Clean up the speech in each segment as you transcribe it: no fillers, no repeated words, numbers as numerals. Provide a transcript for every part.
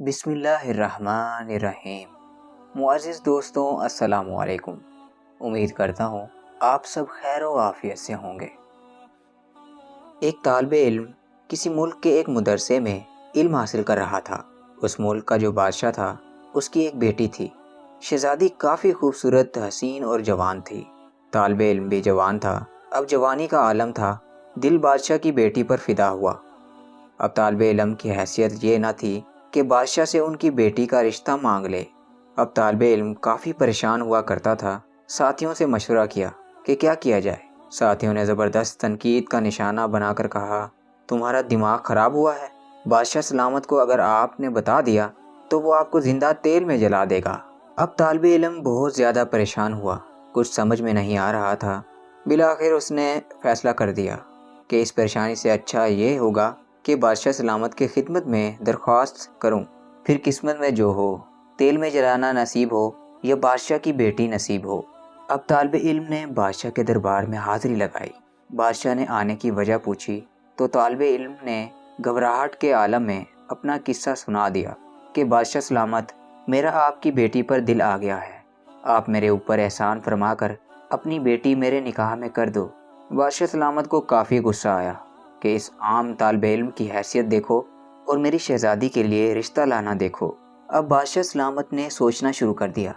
بسم اللہ الرحمن الرحیم۔ معزز دوستوں، السلام علیکم۔ امید کرتا ہوں آپ سب خیر و عافیت سے ہوں گے۔ ایک طالب علم کسی ملک کے ایک مدرسے میں علم حاصل کر رہا تھا۔ اس ملک کا جو بادشاہ تھا اس کی ایک بیٹی تھی۔ شہزادی کافی خوبصورت، حسین اور جوان تھی۔ طالب علم بھی جوان تھا۔ اب جوانی کا عالم تھا، دل بادشاہ کی بیٹی پر فدا ہوا۔ اب طالب علم کی حیثیت یہ نہ تھی کہ بادشاہ سے ان کی بیٹی کا رشتہ مانگ لے۔ اب طالب علم کافی پریشان ہوا کرتا تھا۔ ساتھیوں سے مشورہ کیا کہ کیا کیا جائے۔ ساتھیوں نے زبردست تنقید کا نشانہ بنا کر کہا، تمہارا دماغ خراب ہوا ہے۔ بادشاہ سلامت کو اگر آپ نے بتا دیا تو وہ آپ کو زندہ تیل میں جلا دے گا۔ اب طالب علم بہت زیادہ پریشان ہوا، کچھ سمجھ میں نہیں آ رہا تھا۔ بالآخر اس نے فیصلہ کر دیا کہ اس پریشانی سے اچھا یہ ہوگا کہ بادشاہ سلامت کی خدمت میں درخواست کروں، پھر قسمت میں جو ہو، تیل میں جلانا نصیب ہو یا بادشاہ کی بیٹی نصیب ہو۔ اب طالب علم نے بادشاہ کے دربار میں حاضری لگائی۔ بادشاہ نے آنے کی وجہ پوچھی تو طالب علم نے گھبراہٹ کے عالم میں اپنا قصہ سنا دیا کہ بادشاہ سلامت، میرا آپ کی بیٹی پر دل آ گیا ہے، آپ میرے اوپر احسان فرما کر اپنی بیٹی میرے نکاح میں کر دو۔ بادشاہ سلامت کو کافی غصہ آیا کہ اس عام طالب علم کی حیثیت دیکھو اور میری شہزادی کے لیے رشتہ لانا دیکھو۔ اب بادشاہ سلامت نے سوچنا شروع کر دیا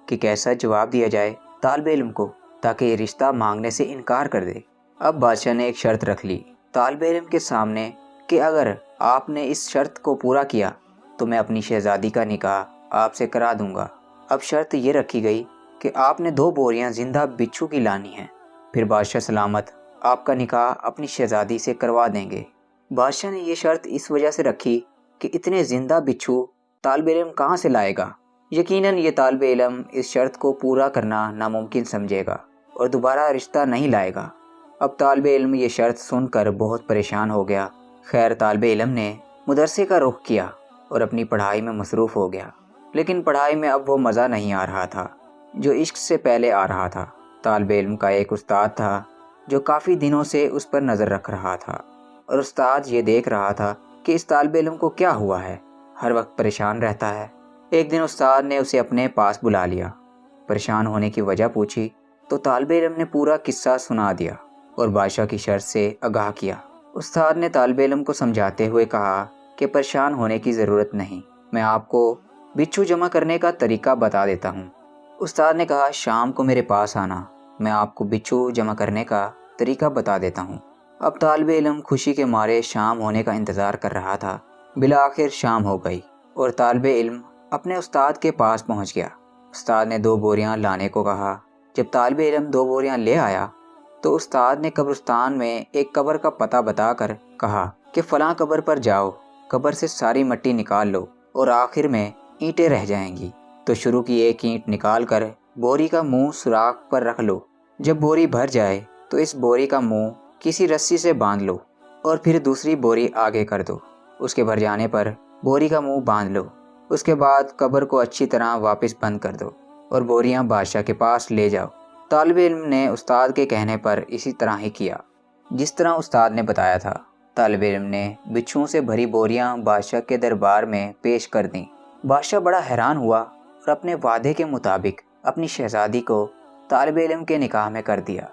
کہ کیسا جواب دیا جائے طالب علم کو تاکہ یہ رشتہ مانگنے سے انکار کر دے۔ اب بادشاہ نے ایک شرط رکھ لی طالب علم کے سامنے کہ اگر آپ نے اس شرط کو پورا کیا تو میں اپنی شہزادی کا نکاح آپ سے کرا دوں گا۔ اب شرط یہ رکھی گئی کہ آپ نے 2 بوریاں زندہ بچھو کی لانی ہیں، پھر بادشاہ سلامت آپ کا نکاح اپنی شہزادی سے کروا دیں گے۔ بادشاہ نے یہ شرط اس وجہ سے رکھی کہ اتنے زندہ بچھو طالب علم کہاں سے لائے گا؟ یقیناً یہ طالب علم اس شرط کو پورا کرنا ناممکن سمجھے گا اور دوبارہ رشتہ نہیں لائے گا۔ اب طالب علم یہ شرط سن کر بہت پریشان ہو گیا۔ خیر، طالب علم نے مدرسے کا رخ کیا اور اپنی پڑھائی میں مصروف ہو گیا، لیکن پڑھائی میں اب وہ مزہ نہیں آ رہا تھا جو عشق سے پہلے آ رہا تھا۔ طالب علم کا ایک استاد تھا جو کافی دنوں سے اس پر نظر رکھ رہا تھا، اور استاد یہ دیکھ رہا تھا کہ اس طالب علم کو کیا ہوا ہے، ہر وقت پریشان رہتا ہے۔ ایک دن استاد نے اسے اپنے پاس بلا لیا، پریشان ہونے کی وجہ پوچھی تو طالب علم نے پورا قصہ سنا دیا اور بادشاہ کی شرط سے آگاہ کیا۔ استاد نے طالب علم کو سمجھاتے ہوئے کہا کہ پریشان ہونے کی ضرورت نہیں، میں آپ کو بچھو جمع کرنے کا طریقہ بتا دیتا ہوں۔ استاد نے کہا، شام کو میرے پاس آنا، میں آپ کو بچھو جمع کرنے کا طریقہ بتا دیتا ہوں۔ اب طالب علم خوشی کے مارے شام ہونے کا انتظار کر رہا تھا۔ بالآخر شام ہو گئی اور طالب علم اپنے استاد کے پاس پہنچ گیا۔ استاد نے 2 بوریاں لانے کو کہا۔ جب طالب علم 2 بوریاں لے آیا تو استاد نے قبرستان میں ایک قبر کا پتہ بتا کر کہا کہ فلاں قبر پر جاؤ، قبر سے ساری مٹی نکال لو اور آخر میں اینٹیں رہ جائیں گی، تو شروع کی ایک اینٹ نکال کر بوری کا منہ سوراخ پر رکھ لو۔ جب بوری بھر جائے تو اس بوری کا منہ کسی رسی سے باندھ لو اور پھر دوسری بوری آگے کر دو۔ اس کے بھر جانے پر بوری کا منہ باندھ لو۔ اس کے بعد قبر کو اچھی طرح واپس بند کر دو اور بوریاں بادشاہ کے پاس لے جاؤ۔ طالب علم نے استاد کے کہنے پر اسی طرح ہی کیا جس طرح استاد نے بتایا تھا۔ طالب علم نے بچھوؤں سے بھری بوریاں بادشاہ کے دربار میں پیش کر دیں۔ بادشاہ بڑا حیران ہوا اور اپنے وعدے کے مطابق اپنی شہزادی کو طالب علم کے نکاح میں کر دیا،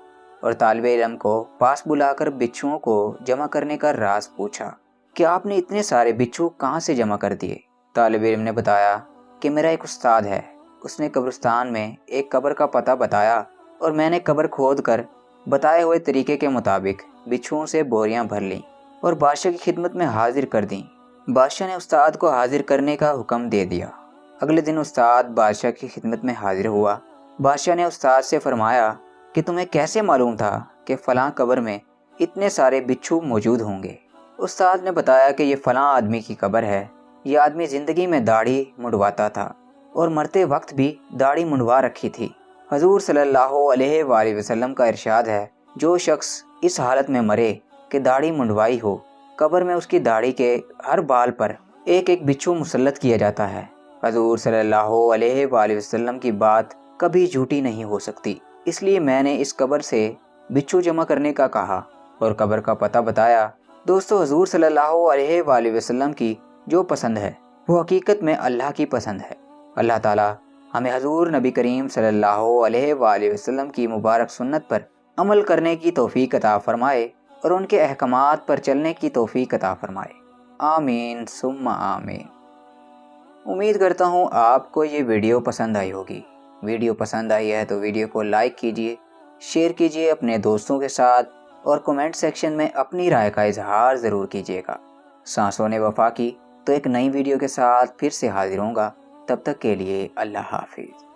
اور طالب علم کو پاس بلا کر بچھوؤں کو جمع کرنے کا راز پوچھا کہ آپ نے اتنے سارے بچھو کہاں سے جمع کر دیے؟ طالب علم نے بتایا کہ میرا ایک استاد ہے، اس نے قبرستان میں ایک قبر کا پتہ بتایا اور میں نے قبر کھود کر بتائے ہوئے طریقے کے مطابق بچھوؤں سے بوریاں بھر لیں اور بادشاہ کی خدمت میں حاضر کر دیں۔ بادشاہ نے استاد کو حاضر کرنے کا حکم دے دیا۔ اگلے دن استاد بادشاہ کی خدمت میں حاضر ہوا۔ بادشاہ نے استاد سے فرمایا کہ تمہیں کیسے معلوم تھا کہ فلاں قبر میں اتنے سارے بچھو موجود ہوں گے؟ استاد نے بتایا کہ یہ فلاں آدمی کی قبر ہے۔ یہ آدمی زندگی میں داڑھی منڈواتا تھا اور مرتے وقت بھی داڑھی منڈوا رکھی تھی۔ حضور صلی اللہ علیہ وآلہ وسلم کا ارشاد ہے، جو شخص اس حالت میں مرے کہ داڑھی منڈوائی ہو، قبر میں اس کی داڑھی کے ہر بال پر ایک ایک بچھو مسلط کیا جاتا ہے۔ حضور صلی اللہ علیہ وآلہ وسلم کی بات کبھی جھوٹی نہیں ہو سکتی، اس لیے میں نے اس قبر سے بچھو جمع کرنے کا کہا اور قبر کا پتہ بتایا۔ دوستو، حضور صلی اللہ علیہ وآلہ وسلم کی جو پسند ہے وہ حقیقت میں اللہ کی پسند ہے۔ اللہ تعالیٰ ہمیں حضور نبی کریم صلی اللہ علیہ وآلہ وسلم کی مبارک سنت پر عمل کرنے کی توفیق عطا فرمائے اور ان کے احکامات پر چلنے کی توفیق عطا فرمائے، آمین ثم آمین۔ امید کرتا ہوں آپ کو یہ ویڈیو پسند آئی ہوگی۔ ویڈیو پسند آئی ہے تو ویڈیو کو لائک کیجیے، شیئر کیجیے اپنے دوستوں کے ساتھ اور کمنٹ سیکشن میں اپنی رائے کا اظہار ضرور کیجیے گا۔ سانسوں نے وفا کی تو ایک نئی ویڈیو کے ساتھ پھر سے حاضر ہوں گا، تب تک کے لیے اللہ حافظ۔